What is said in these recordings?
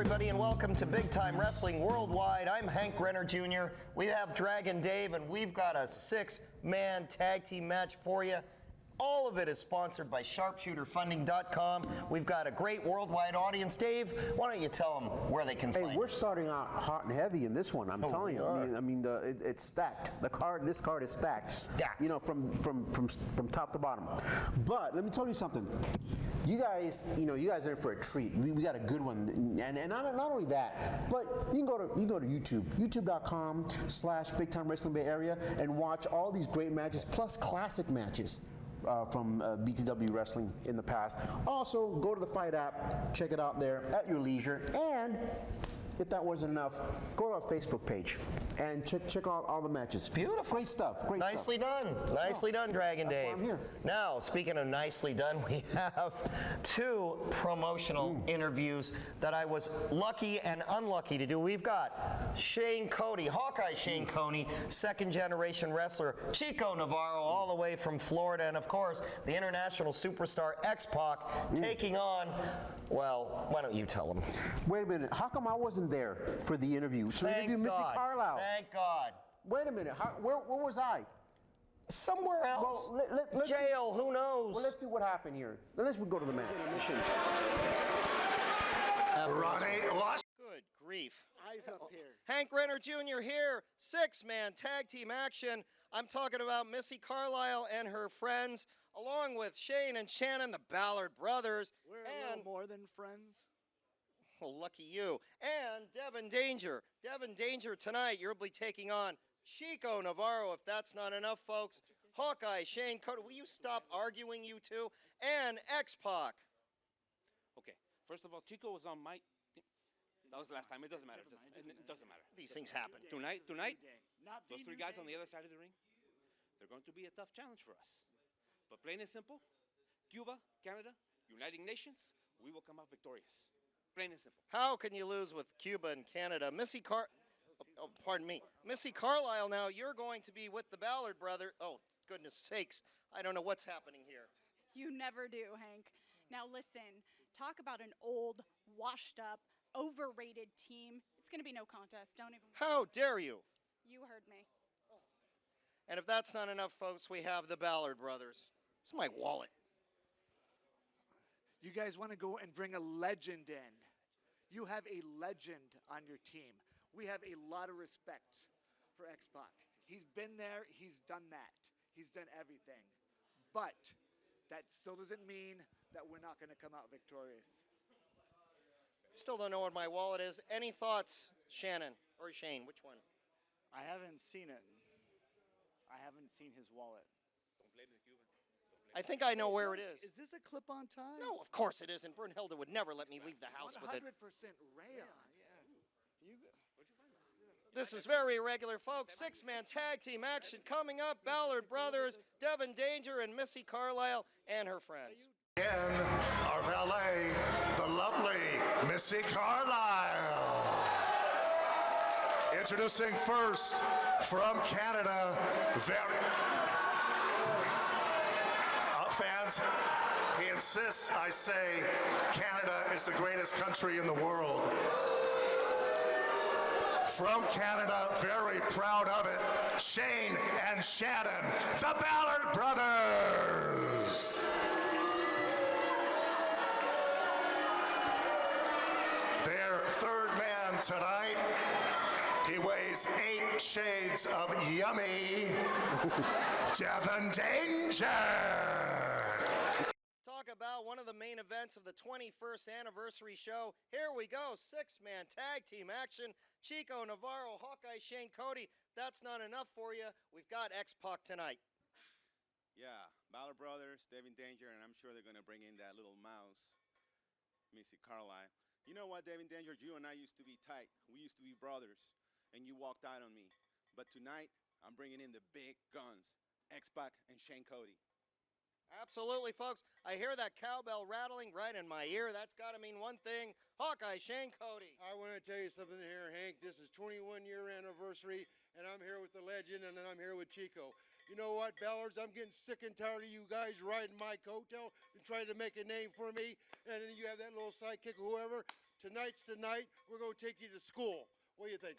everybody, and welcome to Big Time Wrestling Worldwide. I'm Hank Renner Jr. We have Dragon Dave, and we've got a six-man tag team match for you. All of it is sponsored by SharpshooterFunding.com. We've got a great worldwide audience. Dave, why don't you tell them where they can find Hey, we're starting out hot and heavy in this one. I'm telling you. It's stacked. This card is stacked. Stacked. You know, from top to bottom. But let me tell you something. You guys, you guys are in for a treat. We got a good one, and not only that, but you can go to YouTube, youtube.com/Big Time Wrestling Bay Area, and watch all these great matches plus classic matches from BTW Wrestling in the past. Also, go to the Fight app, check it out there at your leisure, and if that wasn't enough, go to our Facebook page and check out all the matches. Beautiful. Great stuff. Great Nicely stuff. done. Nicely done, Dragon That's Dave. why I'm here. Now, speaking of nicely done, we have two promotional interviews that I was lucky and unlucky to do. We've got Shane Cody, Hawkeye Shane Cody, second-generation wrestler, Chico Navarro, all the way from Florida, and of course, the international superstar X-Pac taking on, well, why don't you tell them? Wait a minute. How come I wasn't there for the interview? To interview Missy Carlisle. Thank God. Wait a minute. Where was I? Somewhere else. Well, let's jail, who knows? Well, let's see what happened here. Let's go to the match. Ronnie Wash. Good grief. Eyes up here. Hank Renner Jr. here, six-man tag team action. I'm talking about Missy Carlisle and her friends, along with Shane and Shannon, the Ballard brothers. We're a little more than friends. Well, lucky you. And Devin Danger. Devin Danger tonight, you'll be taking on Chico Navarro, if that's not enough, folks. Hawkeye, Shane Cody. Will you stop arguing, you two? And X-Pac. Okay, first of all, Chico was on my team. That was the last time. It doesn't matter. It doesn't matter. These things happen. Tonight, those three guys on the other side of the ring, they're going to be a tough challenge for us. But plain and simple, Cuba, Canada, United Nations, we will come out victorious. Plain and simple. How can you lose with Cuba and Canada? Missy Carlisle, now you're going to be with the Ballard brother. Oh, goodness sakes. I don't know what's happening here. You never do, Hank. Now listen, talk about an old, washed up, overrated team. It's going to be no contest. Don't even. How dare you? You heard me. And if that's not enough, folks, we have the Ballard brothers. It's my wallet. You guys want to go and bring a legend in. You have a legend on your team. We have a lot of respect for X-Pac. He's been there. He's done that. He's done everything. But that still doesn't mean that we're not going to come out victorious. Still don't know what my wallet is. Any thoughts, Shannon or Shane? Which one? I haven't seen it. I haven't seen his wallet. Don't blame the Cuban. I think I know where it is. Is this a clip-on tie? No, of course it isn't. Brunhilde would never let me leave the house with it. 100% rayon. This is very irregular, folks. Six-man tag team action coming up. Ballard brothers, Devin Danger, and Missy Carlisle and her friends. And our valet, the lovely Missy Carlisle. Introducing first from Canada, fans, he insists I say Canada is the greatest country in the world. From Canada, very proud of it, Shane and Shannon, the Ballard brothers. Their third man tonight, he weighs 8 shades of yummy, Devin Danger. Talk about one of the main events of the 21st anniversary show. Here we go, six-man tag team action. Chico Navarro, Hawkeye Shane Cody. That's not enough for you. We've got X-Pac tonight. Yeah, Ballard brothers, Devin Danger, and I'm sure they're going to bring in that little mouse, Missy Carlisle. You know what, Devin Danger, you and I used to be tight. We used to be brothers, and you walked out on me. But tonight, I'm bringing in the big guns, X-Pac and Shane Cody. Absolutely, folks. I hear that cowbell rattling right in my ear. That's got to mean one thing. Hawkeye Shane Cody. I want to tell you something here, Hank. This is 21-year anniversary, and I'm here with the legend, and then I'm here with Chico. You know what, Ballards? I'm getting sick and tired of you guys riding my coattail and trying to make a name for me. And then you have that little sidekick or whoever Tonight's the night. We're going to take you to school. What do you think?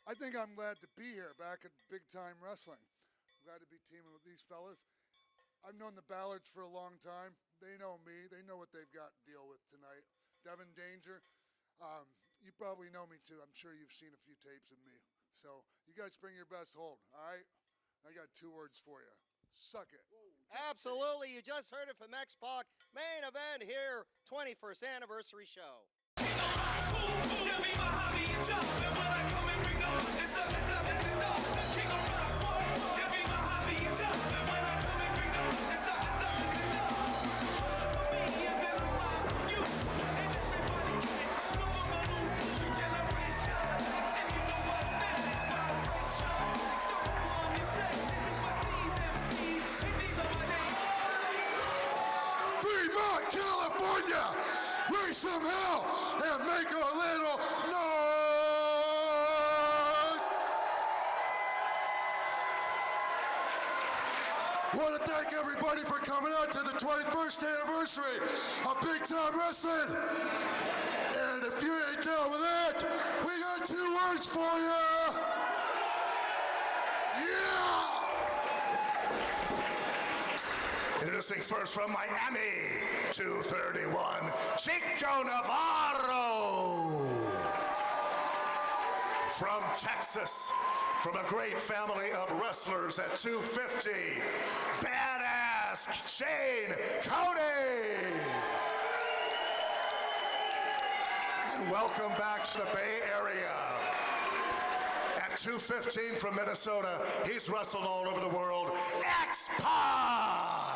I think I'm glad to be here back at Big Time Wrestling. Glad to be teaming with these fellas. I've known the Ballards for a long time. They know me. They know what they've got to deal with tonight. Devin Danger, you probably know me too. I'm sure you've seen a few tapes of me. So you guys bring your best hold, all right? I got 2 words for you. Suck it. Absolutely. You just heard it from X-Pac. Main event here, 21st anniversary show. California, raise some hell and make a little noise. Want to thank everybody for coming out to the 21st anniversary of Big Time Wrestling. And if you ain't down with that, we got 2 words for you. Yeah! Introducing first from Miami, 231, Chico Navarro. From Texas, from a great family of wrestlers at 250, badass Shane Cody. And welcome back to the Bay Area. At 215 from Minnesota, he's wrestled all over the world, X-Pac.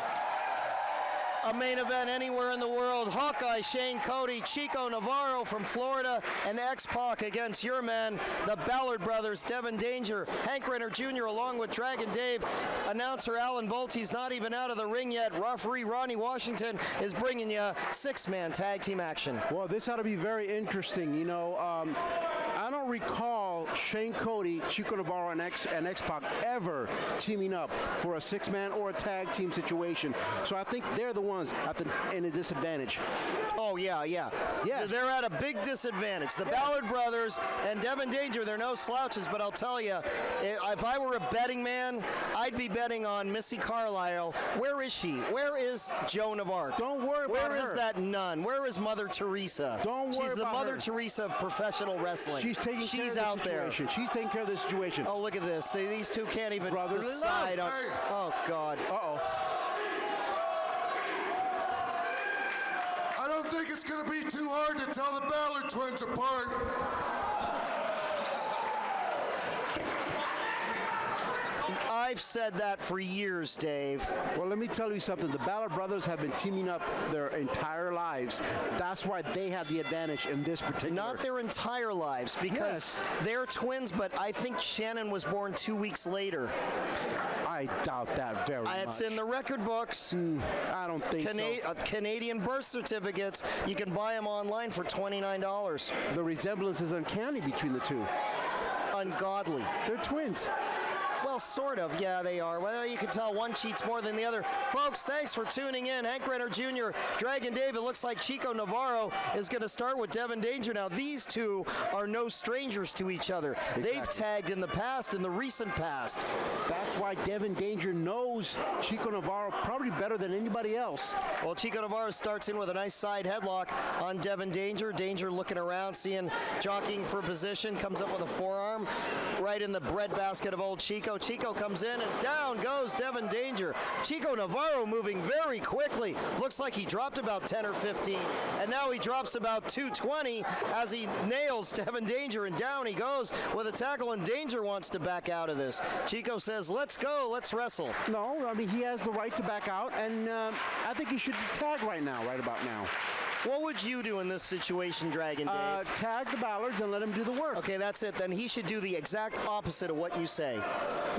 A main event anywhere in the world. Hawkeye Shane Cody, Chico Navarro from Florida, and X-Pac against your man, the Ballard brothers, Devin Danger, Hank Renner Jr. along with Dragon Dave. Announcer Alan Volte's not even out of the ring yet. Referee Ronnie Washington is bringing you 6-man tag team action. Well, this ought to be very interesting. You know, I don't recall Shane Cody, Chico Navarro, and X-Pac ever teaming up for a 6-man or a tag team situation. So I think they're the ones in a disadvantage. Oh, yeah. Yes. They're at a big disadvantage. The Ballard brothers and Devin Danger, they're no slouches, but I'll tell you, if I were a betting man, I'd be betting on Missy Carlisle. Where is she? Where is Joan of Arc? Don't worry about her. Where is that nun? Where is Mother Teresa? Don't worry about her. She's the Mother Teresa of professional wrestling. She's taking care of the out situation. There. She's taking care of the situation. Oh, look at this. These two can't even Brotherly decide. love. Oh, God. Uh-oh. I don't think it's going to be too hard to tell the Ballard twins apart. I've said that for years, Dave. Well, let me tell you something. The Ballard brothers have been teaming up their entire lives. That's why they have the advantage in this particular. Not their entire lives, because they're twins, but I think Shannon was born 2 weeks later. I doubt that very much. It's in the record books. I don't think so. Canadian birth certificates, you can buy them online for $29. The resemblance is uncanny between the two. Ungodly. They're twins. Well, sort of. Yeah, they are. Well, you can tell one cheats more than the other. Folks, thanks for tuning in. Hank Renner Jr., Dragon Dave. It looks like Chico Navarro is going to start with Devin Danger. Now, these two are no strangers to each other. Exactly. They've tagged in the past, in the recent past. That's why Devin Danger knows Chico Navarro probably better than anybody else. Well, Chico Navarro starts in with a nice side headlock on Devin Danger. Danger looking around, jockeying for position, comes up with a forearm right in the breadbasket of old Chico. Chico comes in and down goes Devin Danger. Chico Navarro moving very quickly. Looks like he dropped about 10 or 15. And now he drops about 220 as he nails Devin Danger. And down he goes with a tackle, and Danger wants to back out of this. Chico says, let's go, let's wrestle. No, I mean, he has the right to back out. And I think he should tag right about now. What would you do in this situation, Dragon Dave? Tag the Ballards and let him do the work. Okay, that's it. Then he should do the exact opposite of what you say.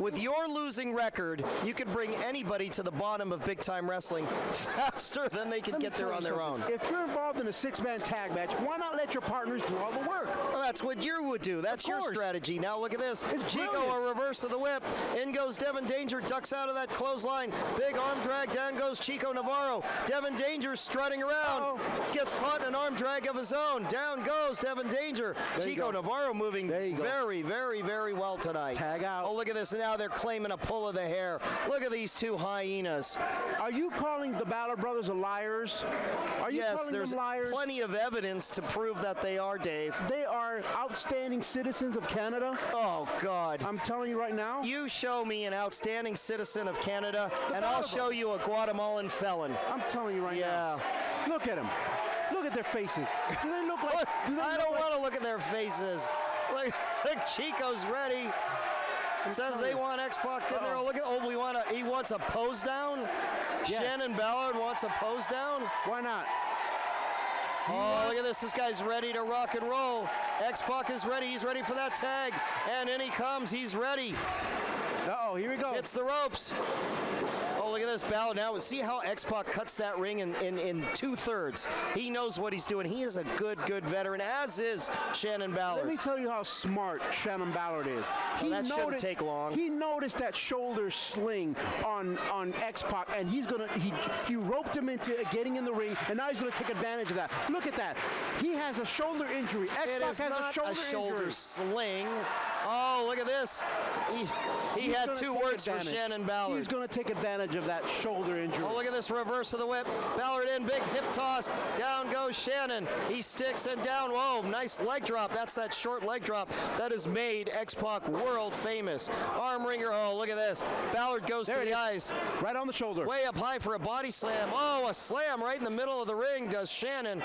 With your losing record, you could bring anybody to the bottom of big-time wrestling faster than they can get there on their own. If you're involved in a 6-man tag match, why not let your partners do all the work? Well, that's what you would do. That's your strategy. Now look at this. Chico, a reverse of the whip. In goes Devin Danger, ducks out of that clothesline. Big arm drag, down goes Chico Navarro. Devin Danger strutting around. gets caught in an arm drag of his own. Down goes Devin Danger. There you Chico go. Navarro moving There you go. very, very, very well tonight. Tag out. Oh, look at this. Now they're claiming a pull of the hair. Look at these two hyenas. Are you calling the Ballard brothers liars? Are you Yes, calling there's them liars? plenty of evidence to prove that they are, Dave. They are outstanding citizens of Canada. Oh, God. I'm telling you right now. You show me an outstanding citizen of Canada, and I'll Ballard show you a Guatemalan felon. I'm telling you right now. Yeah. Look at them. Look at their faces. Do they look like? I don't want to look at their faces. Look, Chico's ready. Says they want X-Pac in there. Look at he wants a pose down. Yes. Shannon Ballard wants a pose down. Why not? Oh, look at this. This guy's ready to rock and roll. X-Pac is ready. He's ready for that tag. And in he comes. He's ready. Uh-oh, here we go. Hits the ropes. Oh, look at this, Ballard. Now, see how X-Pac cuts that ring in 2/3. He knows what he's doing. He is a good veteran, as is Shannon Ballard. Let me tell you how smart Shannon Ballard is. That shouldn't take long. He noticed that shoulder sling on X-Pac, and he roped him into getting in the ring, and now he's going to take advantage of that. Look at that. He has a shoulder injury. It X-Pac is has not a shoulder injury. sling. Oh, look at this. He had gonna 2 take words advantage. for Shannon Ballard. He's going to take advantage of that shoulder injury. Oh, look at this reverse of the whip. Ballard in, big hip toss. Down goes Shannon. He sticks and down. Whoa, nice leg drop. That's that short leg drop that has made X-Pac world famous. Arm ringer. Oh, look at this. Ballard goes There to it the is. eyes. Right on the shoulder. Way up high for a body slam. Oh, a slam right in the middle of the ring does Shannon.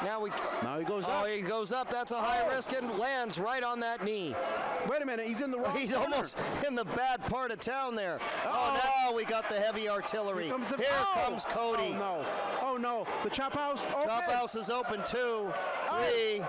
Now he goes up. Oh, he goes up. That's a high risk and lands right on that knee. Wait a minute. He's in the wrong He's corner. almost in the bad part of town there. Uh-oh. Oh, no, we got the heavy artillery. Here comes Cody. Oh, no. Oh, no. The chop house? Open. Chop house is open, 2, 3.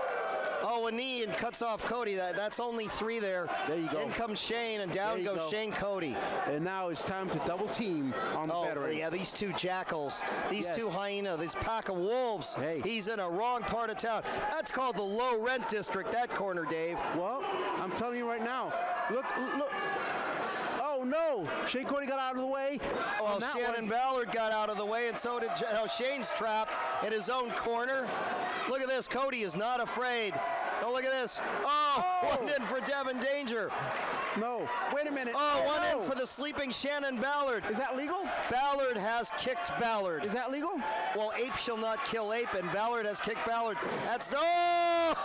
Oh, a knee and cuts off Cody. That's only 3 there. There you go. In comes Shane, and down There you goes go. Shane Cody. And now it's time to double team on the veteran. Yeah, these 2 jackals, these Yes. 2 hyena, this pack of wolves. Hey. He's in a wrong part of town. That's called the low rent district, that corner, Dave. Well, I'm telling you right now. Look. Oh, no. Shane Cody got out of the way. Well, Shannon Ballard got out of the way, and so did Shane's trapped in his own corner. Look at this. Cody is not afraid. Oh, look at this. Oh, one in for Devin Danger. No. Wait a minute. Oh, one no. in for the sleeping Shannon Ballard. Is that legal? Ballard has kicked Ballard. Is that legal? Well, ape shall not kill ape, and Ballard has kicked Ballard. That's oh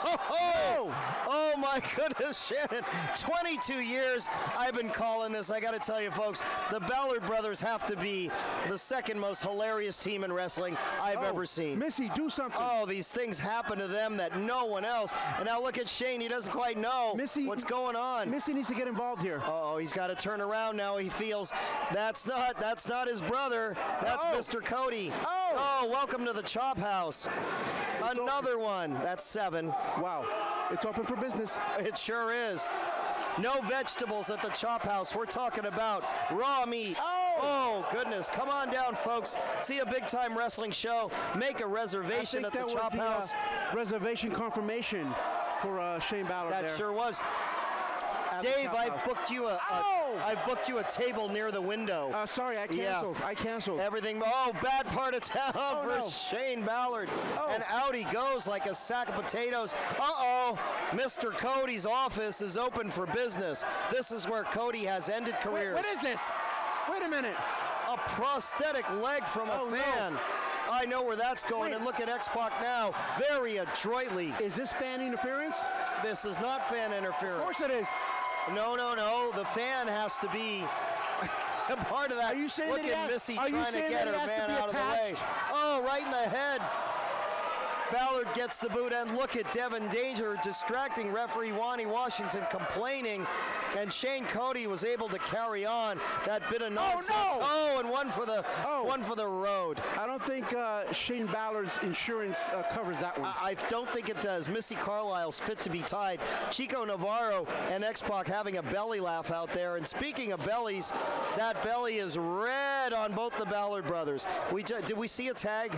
my goodness, Shannon. 22 years I've been calling this. I got to tell you, folks, the Ballard brothers have to be the second most hilarious team in wrestling I've ever seen. Missy, do something. Oh, these things happen to them that no one else. And now look at Shane. He doesn't quite know what's going on. Missy needs to get involved here. Oh, he's got to turn around now. He feels that's not his brother. That's Mr. Cody. Oh, welcome to the Chop House. Another one. That's 7. Wow. It's open for business. It sure is. No vegetables at the Chop House. We're talking about raw meat. Oh, goodness. Come on down, folks. See a big-time wrestling show. Make a reservation at the Chop House. Reservation confirmation for Shane Ballard That there. sure was. Dave, I've booked you a table near the window. Sorry, I canceled. I canceled. Everything. Oh, bad part of town for Shane Ballard. And out he goes like a sack of potatoes. Mr. Cody's office is open for business. This is where Cody has ended careers. What is this? Wait a minute. A prosthetic leg from a fan. No. I know where that's going, and look at X-Pac now, very adroitly. Is this fan interference? This is not fan interference. Of course it is. No. The fan has to be a part of that. Are you saying look that at Missy trying to get her man out of the way. Oh, right in the head. Ballard gets the boot, and look at Devin Danger distracting referee Wani Washington, complaining, and Shane Cody was able to carry on that bit of nonsense. And one for the road. I don't think Shane Ballard's insurance covers that one. I don't think it does. Missy Carlisle's fit to be tied. Chico Navarro and X-Pac having a belly laugh out there. And speaking of bellies, that belly is red on both the Ballard brothers. Did we see a tag?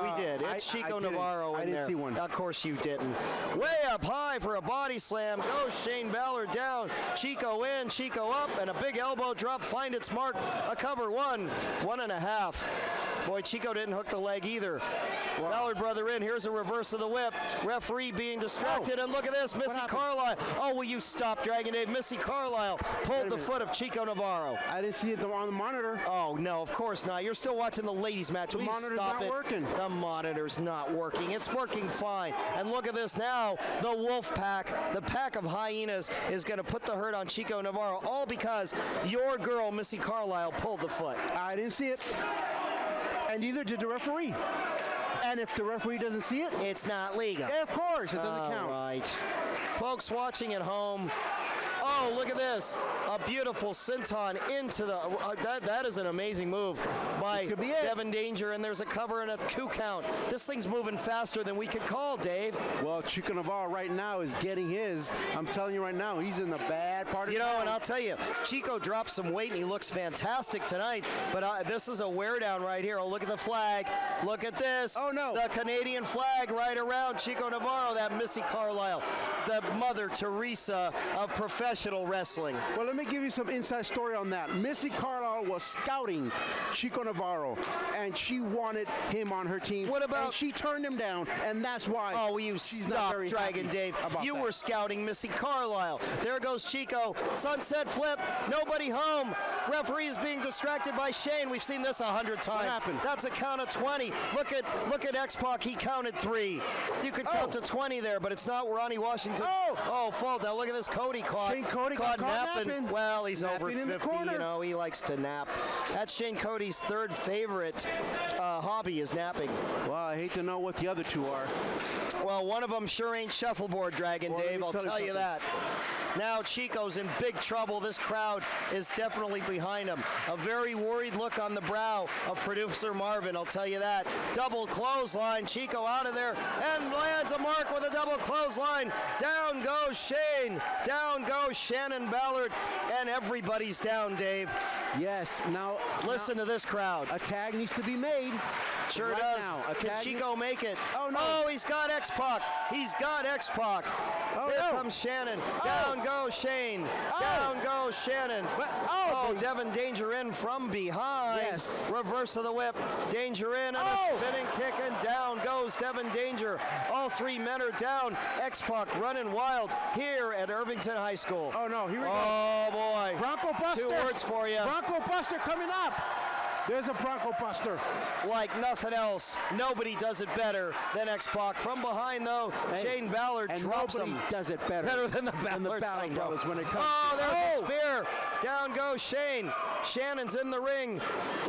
We did. It's Chico Navarro in there. I didn't see one. Of course you didn't. Way up high for a body slam. Goes Shane Ballard down. Chico in, Chico up, and a big elbow drop. Find its mark. A cover 1.5. Boy, Chico didn't hook the leg either. Ballard brother in. Here's a reverse of the whip. Referee being distracted, and look at this, Missy Carlisle. Oh, will you stop, Dragon Dave? Missy Carlisle pulled the foot of Chico Navarro. I didn't see it on the monitor. Oh, no, of course not. You're still watching the ladies' match. Will you monitor's stop not it? working. The monitor's not working. It's working fine. And look at this now. The wolf pack, the pack of hyenas, is going to put the hurt on Chico Navarro, all because your girl, Missy Carlisle, pulled the foot. I didn't see it. And neither did the referee. And if the referee doesn't see it, it's not legal. Of course, it doesn't count. All right. Folks watching at home, oh, look at this. A beautiful senton into the, that is an amazing move by This could be it. Devin Danger, and there's a cover and a 2 count. This thing's moving faster than we could call, Dave. Well, Chico Navarro right now is getting his. I'm telling you right now, he's in the bad part of You know, town. and I'll tell you, Chico dropped some weight, and he looks fantastic tonight, but this is a wear down right here. Oh, look at the flag. Look at this. Oh, no. The Canadian flag right around Chico Navarro, that Missy Carlisle, the Mother Teresa of professional wrestling. Well, let me give you some inside story on that. Missy Carlisle was scouting Chico Navarro, and she wanted him on her team. What about- And she turned him down, and that's why Oh, will you she's stop, not very Dragon happy Dave? about You that. were scouting Missy Carlisle. There goes Chico. Sunset flip. Nobody home. Referee is being distracted by Shane. We've seen this 100 times. happened? That's a count of 20. Look at X-Pac. He counted 3. You could count to 20 there, but it's not Ronnie Washington. Oh, fault. Now look at this. Cody caught. Shane Cody got caught napping. Well, he's over Napping in the 50. corner. You know, he likes to nap. That's Shane Cody's third favorite hobby is napping. Well, I hate to know what the other two are. Well, one of them sure ain't shuffleboard, Dragon Well, let Dave, me I'll tell you something. that. Now Chico's in big trouble. This crowd is definitely behind him. A very worried look on the brow of producer Marvin, I'll tell you that. Double clothesline, Chico out of there and lands a mark with a double clothesline. Down goes Shane, down goes Shannon Ballard, and everybody's down, Dave. Yes, now Listen to this crowd. a tag needs to be made. Sure right does. now. A Can tag Chico make it? Oh, no. Oh, he's got X-Pac. He's got X-Pac. Oh, Here no. comes Shannon. Down goes Shane. Down goes Shannon. Oh, Devin Danger in from behind. Yes. Reverse of the whip. Danger in and a spinning kick, and down goes Devin Danger. All 3 men are down. X-Pac running wild here at Irvington High School. Oh, no, here we go. Oh, boy. Bronco Buster. 2 words for you. Bronco Buster coming up. There's a Bronco Buster. Like nothing else. Nobody does it better than X-Pac. From behind, though, Shane Ballard And drops nobody him. does it better. Better than the Ballards, I Ballard know. brothers when it comes Oh, to... there's a spear. Down goes Shane. Shannon's in the ring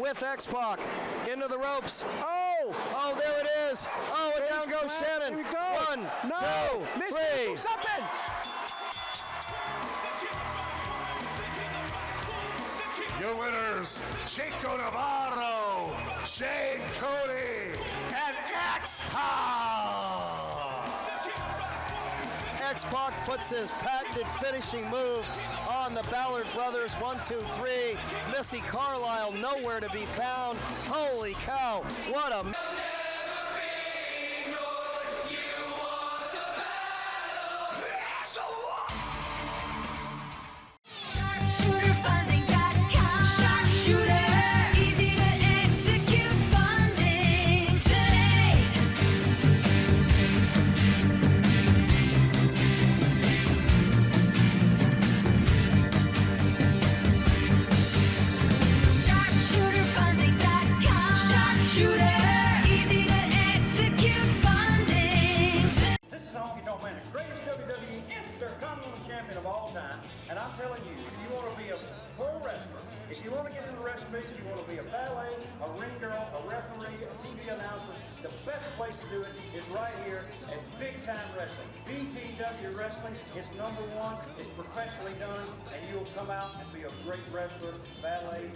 with X-Pac. Into the ropes. Oh, there it is. Oh, and down goes Shannon. Here we go. 1, No. 2, Missy, 3. do something. Your winners, Chico Navarro, Shane Cody, and X-Pac. X-Pac puts his patented finishing move on the Ballard brothers. 1, 2, 3. Missy Carlisle nowhere to be found. Holy cow, what a... Sharpshooterfunding.com. Sharpshooter, easy to execute funding today. Sharpshooterfunding.com. Sharpshooter, easy to execute funding today. This is Honky Tonk Man, the greatest WWE Intercontinental Champion of all time, and I'm telling you, if you want to be a pro wrestler, if you want to get into the wrestling business, you want to be a ballet, a ring girl, a referee, a TV announcer, the best place to do it is right here at Big Time Wrestling. Btw Wrestling is number 1, it's professionally done, and you'll come out and be a great wrestler, ballet,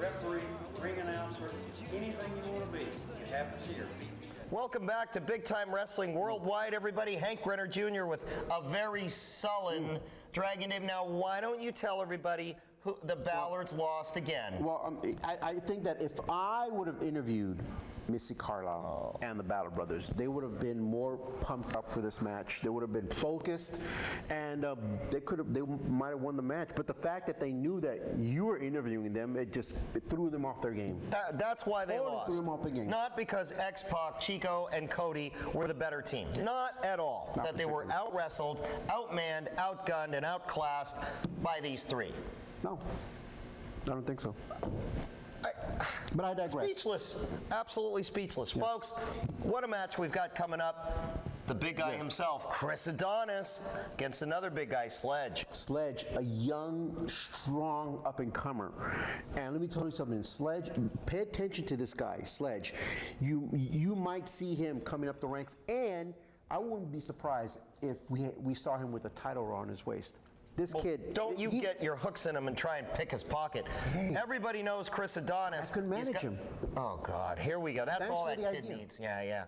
referee, ring announcer, anything you want to be. It happens here. Welcome back to Big Time Wrestling Worldwide, everybody. Hank Renner Jr. with a very sullen Dragon Dave. Now, why don't you tell everybody who the Ballards lost again? Well, I think that if I would have interviewed Missy Carlisle and the Battle Brothers. They would have been more pumped up for this match. They would have been focused, and they might have won the match. But the fact that they knew that you were interviewing them, it threw them off their game. That's why they Totally lost. threw them off the game. Not because X-Pac, Chico, and Cody were the better team. Not at all. Not that they were out-wrestled, outmanned, outgunned, and outclassed by these three. No, I don't think so. But I digress. Speechless. Absolutely speechless. Yes. Folks, what a match we've got coming up. The big guy himself, Chris Adonis, against another big guy, Sledge. Sledge, a young, strong up-and-comer. And let me tell you something, Sledge, pay attention to this guy, Sledge. You might see him coming up the ranks, and I wouldn't be surprised if we saw him with a title around his waist. This kid. Don't you get your hooks in him and try and pick his pocket. Everybody knows Chris Adonis. I couldn't manage him. Oh, God. Here we go. That's Thanks all for that the kid idea. needs. Yeah.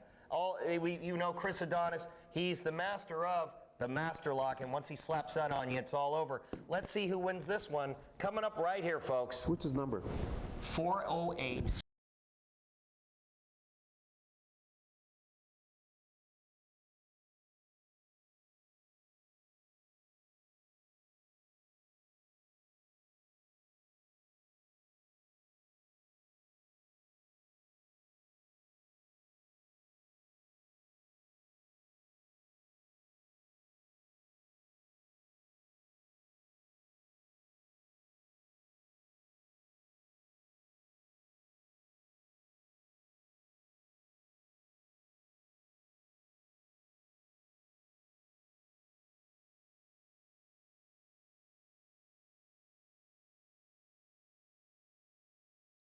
You know Chris Adonis. He's the master of the master lock, and once he slaps that on you, it's all over. Let's see who wins this one. Coming up right here, folks. What's his number? 408.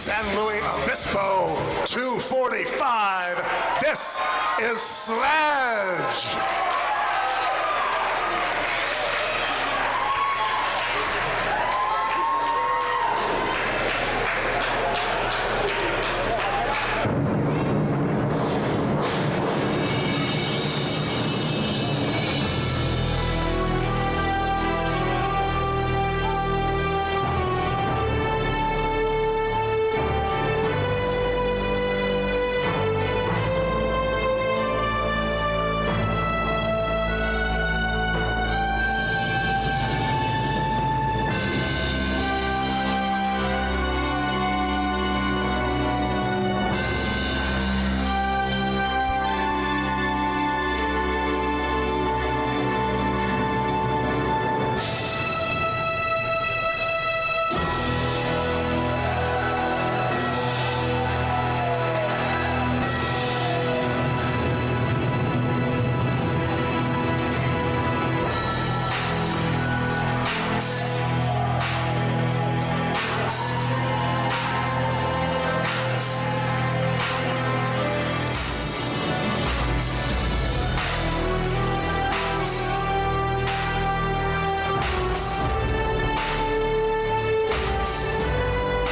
San Luis Obispo, 245. This is Sledge.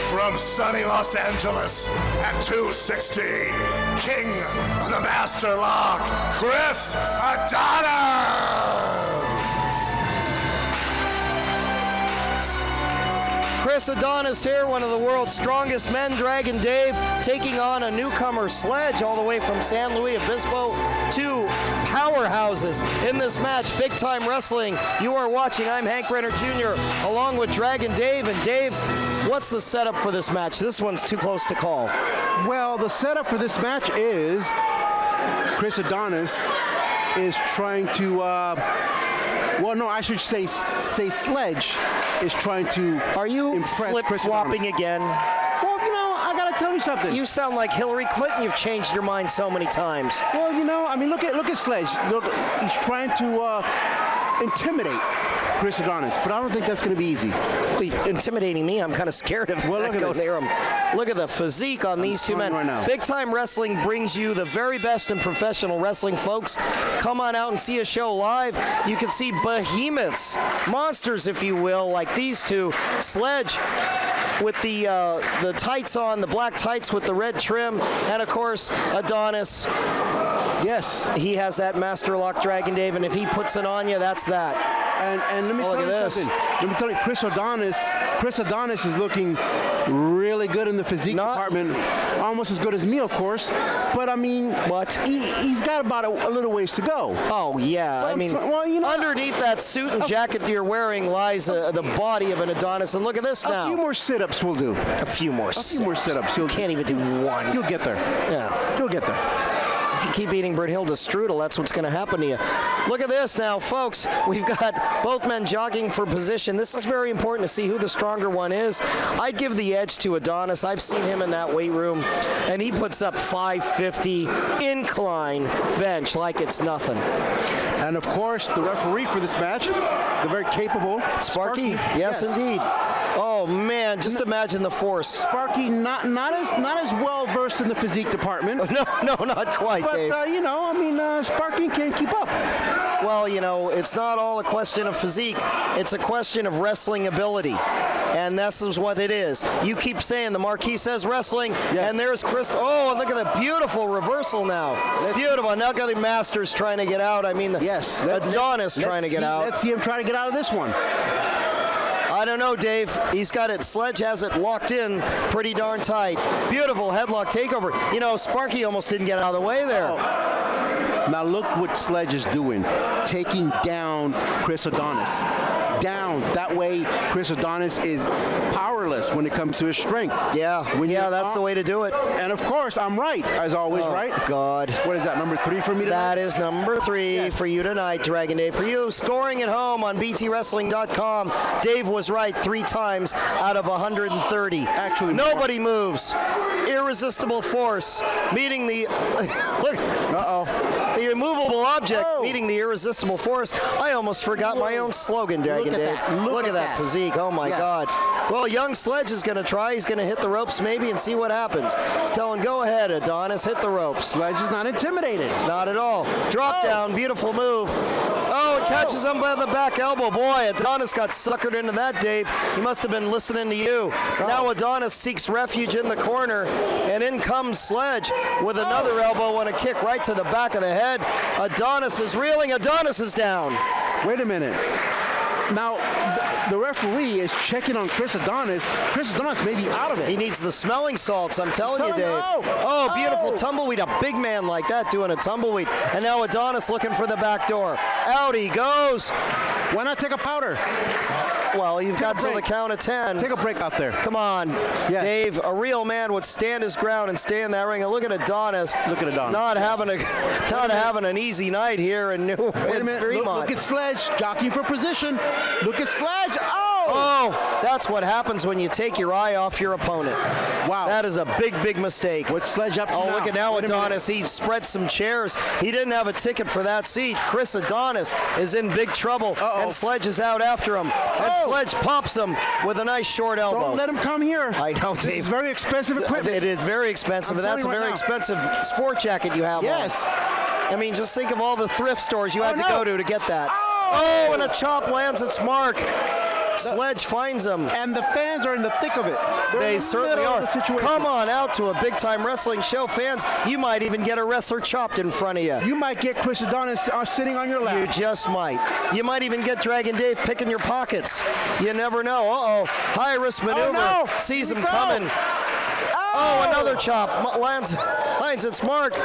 From sunny Los Angeles at 260, King of the Master Lock, Chris Adonis. Chris Adonis here, one of the world's strongest men, Dragon Dave, taking on a newcomer, Sledge, all the way from San Luis Obispo. Two powerhouses in this match, Big Time Wrestling. You are watching. I'm Hank Renner Jr. along with Dragon Dave. And Dave, what's the setup for this match? This one's too close to call. Well, the setup for this match is Chris Adonis is trying to, well, no, I should say Sledge is trying to Are you impress Chris flip-flopping Adonis. again? Well, you know, I gotta tell you something. You sound like Hillary Clinton. You've changed your mind so many times. Well, you know, I mean, look at Sledge. Look, he's trying to intimidate Chris Adonis, but I don't think that's going to be easy. Intimidating me, I'm kind of scared of well, look at go this. near him. Look at the physique on these two men. Right now. Big Time Wrestling brings you the very best in professional wrestling, folks. Come on out and see a show live. You can see behemoths, monsters, if you will, like these two. Sledge with the tights on, the black tights with the red trim, and of course Adonis Yes. He has that master lock, Dragon Dave, and if he puts it on you, that's that. And let me Oh, tell look you at this. something. Let me tell you, Chris Adonis is looking really good in the physique department. Almost as good as me, of course. But I mean, he's got about a little ways to go. Oh yeah, I mean, underneath that suit and jacket you're wearing lies the body of an Adonis. And look at this now. A few more sit-ups will do. A few more sit-ups. You can't even do one. You'll get there. Yeah. You'll get there. If you keep eating Brunhilde strudel, that's what's going to happen to you. Look at this now, folks. We've got both men jogging for position. This is very important to see who the stronger one is. I'd give the edge to Adonis. I've seen him in that weight room, and he puts up 550 incline bench like it's nothing. And, of course, the referee for this match, the very capable Sparky. Yes, indeed. Oh, man, just imagine the force. Sparky, not as well versed in the physique department. No, not quite, but, Dave. Sparky can't keep up. Well, it's not all a question of physique. It's a question of wrestling ability. And this is what it is. You keep saying the marquee says wrestling, and there's Chris. Oh, and look at the beautiful reversal now. Beautiful. Now got the Masters trying to get out. I mean, Adonis trying to get out. Let's see him try to get out of this one. I don't know, Dave. He's got it. Sledge has it locked in pretty darn tight. Beautiful headlock takeover. Sparky almost didn't get out of the way there. Now look what Sledge is doing. Taking down Chris Adonis. Down. That way, Chris Adonis is powerless when it comes to his strength. Yeah, that's the way to do it. And of course, I'm right, as always, right? God. What is that, number 3 for me tonight? That is number 3 for you tonight, Dragon Dave. For you, scoring at home on BTWrestling.com, Dave was right 3 times out of 130. Actually, nobody moves. Irresistible force meeting the the immovable object meeting the irresistible force. I almost forgot my own slogan, Dragon Dave. Look at that physique. Oh my God. Well, young Sledge is going to try. He's going to hit the ropes maybe and see what happens. He's telling, go ahead, Adonis, hit the ropes. Sledge is not intimidated. Not at all. Drop down, beautiful move. Oh, it catches him by the back elbow. Boy, Adonis got suckered into that, Dave. He must have been listening to you. Now Adonis seeks refuge in the corner, and in comes Sledge with another elbow and a kick right to the back of the head. Adonis is reeling. Adonis is down. Wait a minute. Now, the referee is checking on Chris Adonis. Chris Adonis may be out of it. He needs the smelling salts, I'm telling you, Dave. Oh, beautiful tumbleweed. A big man like that doing a tumbleweed. And now Adonis looking for the back door. Out he goes. Why not take a powder? Well, you've got till the count of 10. Take a break out there. Come on. Yes. Dave, a real man would stand his ground and stay in that ring. And look at Adonis. Look at Adonis. Not having an easy night here in Fremont. Look at Sledge jockeying for position. Look at Sledge. Oh, that's what happens when you take your eye off your opponent. Wow. That is a big, big mistake. What's Sledge up to now? Look at now Adonis. He spread some chairs. He didn't have a ticket for that seat. Chris Adonis is in big trouble, and Sledge is out after him. And Sledge pops him with a nice short elbow. Don't let him come here. I know, Dave. It's very expensive equipment. It is very expensive, and that's a very expensive sport jacket you have on. Yes. I mean, just think of all the thrift stores you had to go to get that. Oh, and a chop lands its mark. Sledge finds him. And the fans are in the thick of it. They certainly are. Come on out to a big-time wrestling show, fans. You might even get a wrestler chopped in front of you. You might get Chris Adonis sitting on your lap. You just might. You might even get Dragon Dave picking your pockets. You never know. Uh-oh. High-risk maneuver. Sees him coming. Oh, another chop finds its mark,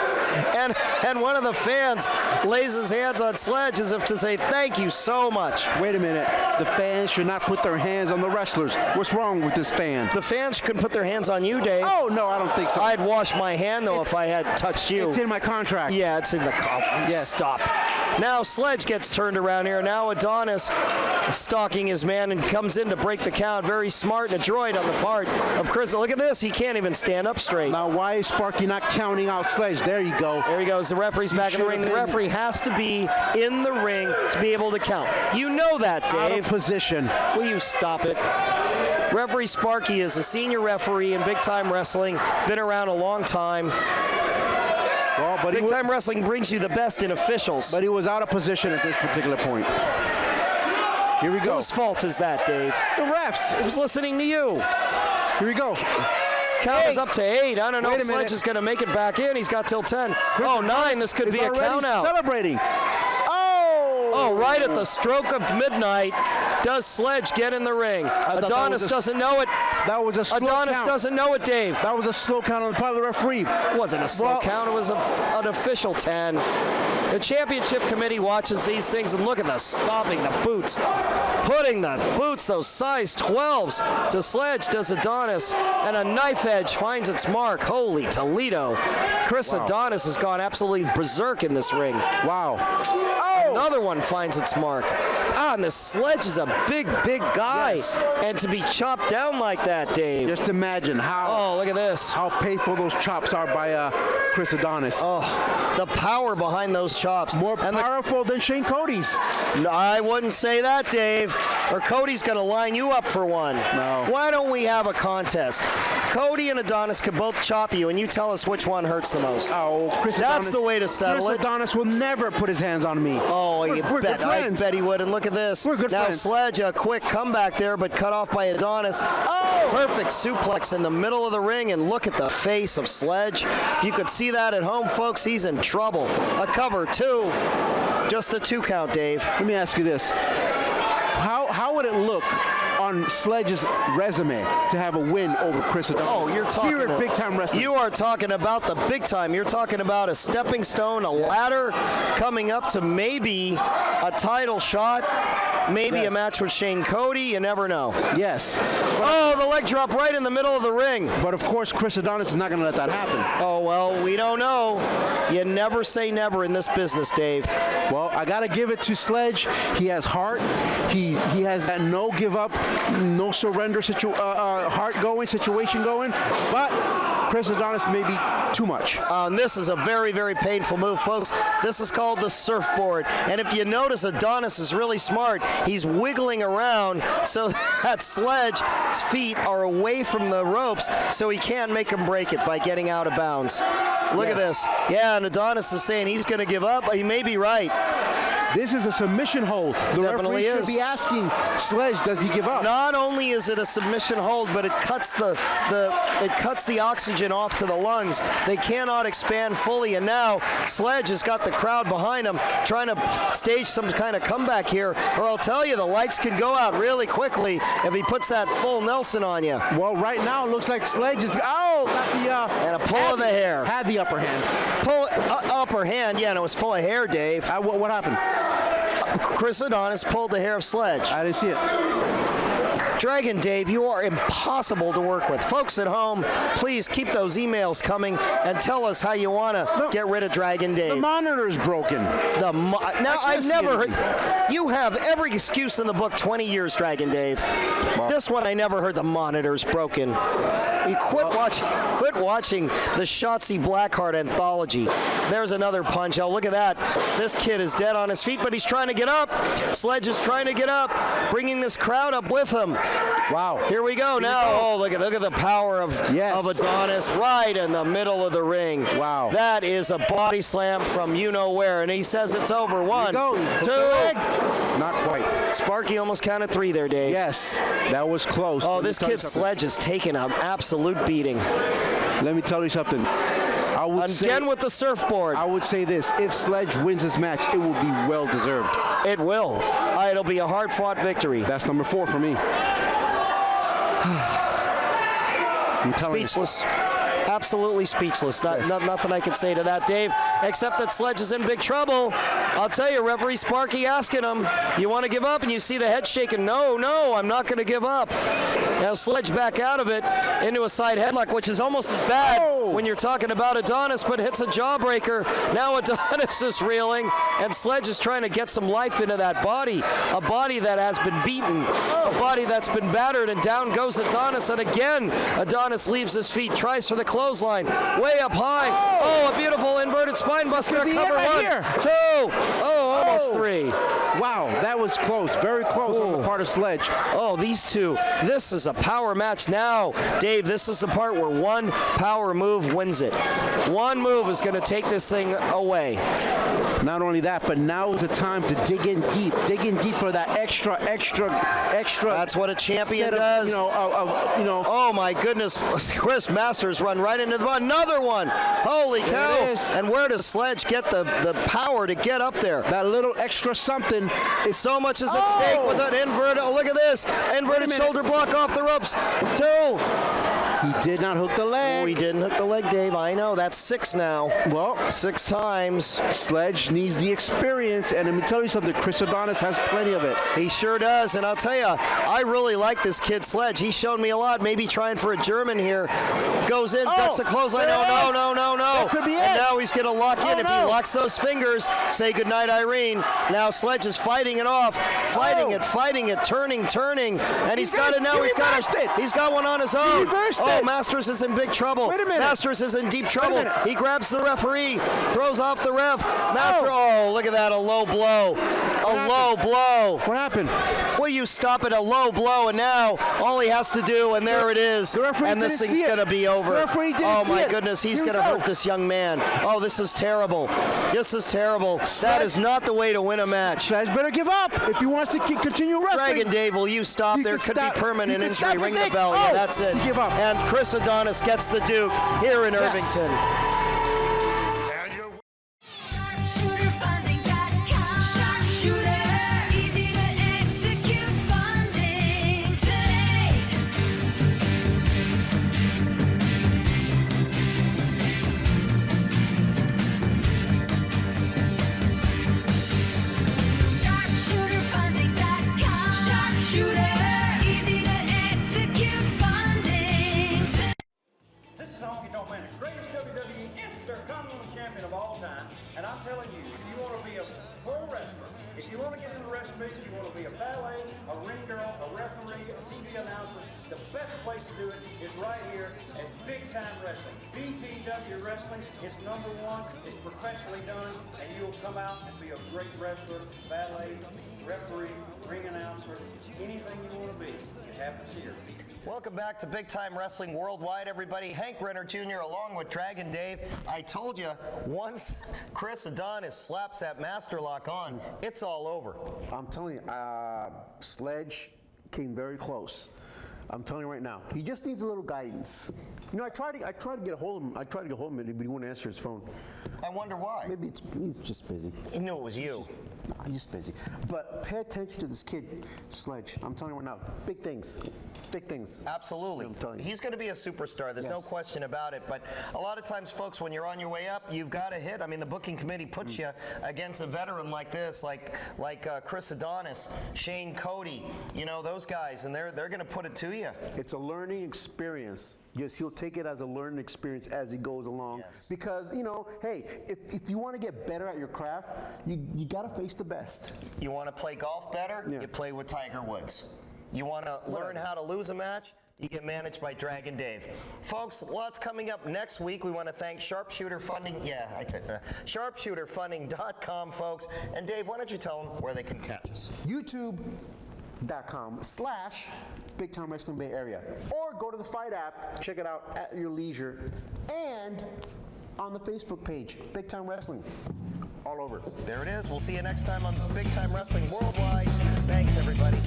and one of the fans lays his hands on Sledge as if to say, thank you so much. Wait a minute. The fans should not put their hands on the wrestlers. What's wrong with this fan? The fans couldn't put their hands on you, Dave. Oh, no, I don't think so. I'd wash my hand, though, if I had touched you. It's in my contract. Yeah, it's in the contract. Yes. Stop. Now Sledge gets turned around here. Now Adonis stalking his man and comes in to break the count. Very smart and adroit on the part of Chris. Look at this. He can't even stand up straight. Now, why is Sparky not counting out Sledge? There you go. There he goes. The referee's back in the ring. The referee has to be in the ring to be able to count. You know that, Dave. Out of position. Will you stop it? Referee Sparky is a senior referee in big-time wrestling. Been around a long time. Well, but big-time wrestling brings you the best in officials. But he was out of position at this particular point. Here we go. Whose fault is that, Dave? The refs. It was listening to you. Here we go. count is up to 8. I don't know Wait if a minute. Sledge is going to make it back in. He's got till 10. Oh, 9. This could Is be a already count out. Celebrating. Oh, right at the stroke of midnight, does Sledge get in the ring? thought that Adonis was a- doesn't know it. That was a slow Adonis count. doesn't know it, Dave. That was a slow count on the part of the referee. It wasn't a slow Well- count. It was an official 10. The championship committee watches these things, and look at the stopping the boots. Putting the boots, those size 12s, to Sledge does Adonis, and a knife edge finds its mark. Holy Toledo. Chris Adonis has gone absolutely berserk in this ring. Wow. Another one finds its mark. And the Sledge is a big, big guy. Yes. And to be chopped down like that, Dave. Just imagine Oh, look at this. how painful those chops are by Chris Adonis. Oh, the power behind those chops. More And powerful than Shane Cody's. No, I wouldn't say that, Dave. Or Cody's going to line you up for one. No. Why don't we have a contest? Cody and Adonis could both chop you, and you tell us which one hurts the most. Oh, Chris That's Adonis. the way to settle Chris it. Adonis will never put his hands on me. Oh, you we're bet. good friends. I bet he would. And look at this. We're good now friends. Sledge, a quick comeback there, but cut off by Adonis. Oh! Perfect suplex in the middle of the ring, and look at the face of Sledge. If you could see that at home, folks, he's in trouble. A cover, 2. Just a 2 count, Dave. Let me ask you this. How would it look on Sledge's resume to have a win over Chris Adonis? Oh, you're talking here at Big Time Wrestling. You are talking about the big time. You're talking about a stepping stone, a ladder coming up to maybe a title shot, maybe a match with Shane Cody. You never know. Yes. Oh, the leg drop right in the middle of the ring. But of course, Chris Adonis is not going to let that happen. Oh, well, we don't know. You never say never in this business, Dave. Well, I got to give it to Sledge. He has heart. He has that no give up, no surrender heart going, situation going. But Chris Adonis may be too much. And this is a very, very painful move, folks. This is called the surfboard. And if you notice, Adonis is really smart. He's wiggling around so that Sledge's feet are away from the ropes, so he can't make him break it by getting out of bounds. Look at this. Yeah, and Adonis is saying he's going to give up. He may be right. This is a submission hold. The Definitely referee is. should be asking Sledge, does he give up? Not only is it a submission hold, but it cuts the oxygen off to the lungs. They cannot expand fully, and now Sledge has got the crowd behind him trying to stage some kind of comeback here, or I'll tell you, the lights can go out really quickly if he puts that full Nelson on you. Well, right now it looks like Sledge is got the and a pull of the hair. Had the upper hand. Upper hand, yeah, and it was full of hair, Dave. What happened? Chris Adonis pulled the hair of Sledge. I didn't see it. Dragon Dave, you are impossible to work with. Folks at home, please keep those emails coming and tell us how you want to get rid of Dragon Dave. The monitor is broken. Now, I've never heard. You have every excuse in the book 20 years, Dragon Dave. This one, I never heard the monitor's broken. You quit watching the Shotzi Blackheart anthology. There's another punch. Oh, look at that. This kid is dead on his feet, but he's trying to get up. Sledge is trying to get up, bringing this crowd up with him. Wow. Here we go now. Oh, look at the power of Adonis right in the middle of the ring. Wow. That is a body slam from you-know-where, and he says it's over. 1, 2. Not quite. Sparky almost counted 3 there, Dave. Yes, that was close. Oh, Let me this tell you kid something. Sledge is taking an absolute beating. Let me tell you something. Again with the surfboard. I would say this. If Sledge wins this match, it will be well-deserved. It will. It'll be a hard-fought victory. That's number 4 for me. I'm telling you. Speechless. Absolutely speechless. Nothing I can say to that, Dave, except that Sledge is in big trouble. I'll tell you, referee Sparky asking him, you want to give up? And you see the head shaking. No, I'm not going to give up. Now Sledge back out of it into a side headlock, which is almost as bad when you're talking about Adonis, but hits a jawbreaker. Now Adonis is reeling, and Sledge is trying to get some life into that body, a body that has been beaten, a body that's been battered, and down goes Adonis, and again, Adonis leaves his feet, tries for the clothesline, way up high. Oh, a beautiful inverted spine buster to cover. 1, 2, almost 3. Wow, that was close, very close on the part of Sledge. Oh, these two, this is a power match now. Dave, this is the part where one power move wins it. One move is going to take this thing away. Not only that, but now is the time to dig in deep for that extra. That's what a champion set of, does. you know. Oh my goodness, Chris Masters run right into the another one. Holy cow! it is. And where does Sledge get the power to get up there? That little extra something is So much is at stake with that inverted. Oh, look at this inverted minute. shoulder block off the ropes. 2. He did not hook the leg. Oh, he didn't hook the leg, Dave. I know. That's 6 now. Well, 6 times. Sledge needs the experience, and let me tell you something, Chris Adonis has plenty of it. He sure does, and I'll tell you, I really like this kid Sledge. He's shown me a lot. Maybe trying for a German here. Goes in, that's a clothesline. there it is. No. That could be And it. now he's going to lock in. If he no. locks those fingers, say goodnight, Irene. Now Sledge is fighting it off, fighting it, turning, and he's got it now. He's got one on his own. reversed Oh, it. Masters is in big trouble. Wait a minute. Masters is in deep trouble. minute. He grabs the referee, throws off the ref. Oh, look at that, a low blow. Low blow. What happened? Will you stop at a low blow? And now all he has to do, and there it is. The referee And this didn't thing's see it. going to be over. The referee didn't Oh see my it. goodness, he's Here we going to go. hurt this young man. Oh, this is terrible. This is terrible. That is not the way to win a match. Sledge better give up if he wants to continue wrestling. Dragon Dave, will you stop? He There could could stop- be permanent he could injury. stop his Ring the leg. bell. Oh, Yeah, that's it. he gave up. And Chris Adonis gets the Duke here in Irvington. And your SharpshooterFunding.com. Sharpshooter, easy to execute funding today. SharpshooterFunding.com. Sharpshooter, easy to execute funding today. This is Honky Tonk Man, the greatest WWE Intercontinental Champion of all time. And I'm telling you, if you want to be a pro wrestler, if you want to get into the wrestling business, you want to be a ballet, a ring girl, a referee, a TV announcer, the best place to do it is right here at Big Time Wrestling. Btw Wrestling is #1. It's professionally done, and you'll come out and be a great wrestler, ballet, referee, ring announcer, anything you want to be. It happens here. Welcome back to Big Time Wrestling Worldwide, everybody. Hank Renner Jr. along with Dragon Dave. I told you, once Chris Adonis slaps that master lock on, it's all over. I'm telling you, Sledge came very close. I'm telling you right now, he just needs a little guidance. You know, I tried to get a hold of him. But he wouldn't answer his phone. I wonder why. Maybe he's just busy. He knew it was you. He's just busy. But pay attention to this kid, Sledge. I'm telling you right now, big things. Big things. Absolutely. I'm telling you. He's going to be a superstar. There's no Yes. question about it. But a lot of times, folks, when you're on your way up, you've got to hit. I mean, the booking committee puts you against a veteran like this, like Chris Adonis, Shane Cody, you know, those guys, and they're going to put it to you. It's a learning experience. Yes, he'll take it as a learning experience as he goes along. Yes. Because, you know, hey, if you want to get better at your craft, you got to face the best. You want to play golf better? Yeah. You play with Tiger Woods. You want to learn how to lose a match? You get managed by Dragon Dave. Folks, lots coming up next week. We want to thank Sharpshooter Funding. Sharpshooterfunding.com, folks. And Dave, why don't you tell them where they can catch us? YouTube.com/Big Time Wrestling Bay Area. Or go to the Fight app, check it out at your leisure. And on the Facebook page, Big Time Wrestling. All over. There it is. We'll see you next time on Big Time Wrestling Worldwide. Thanks, everybody.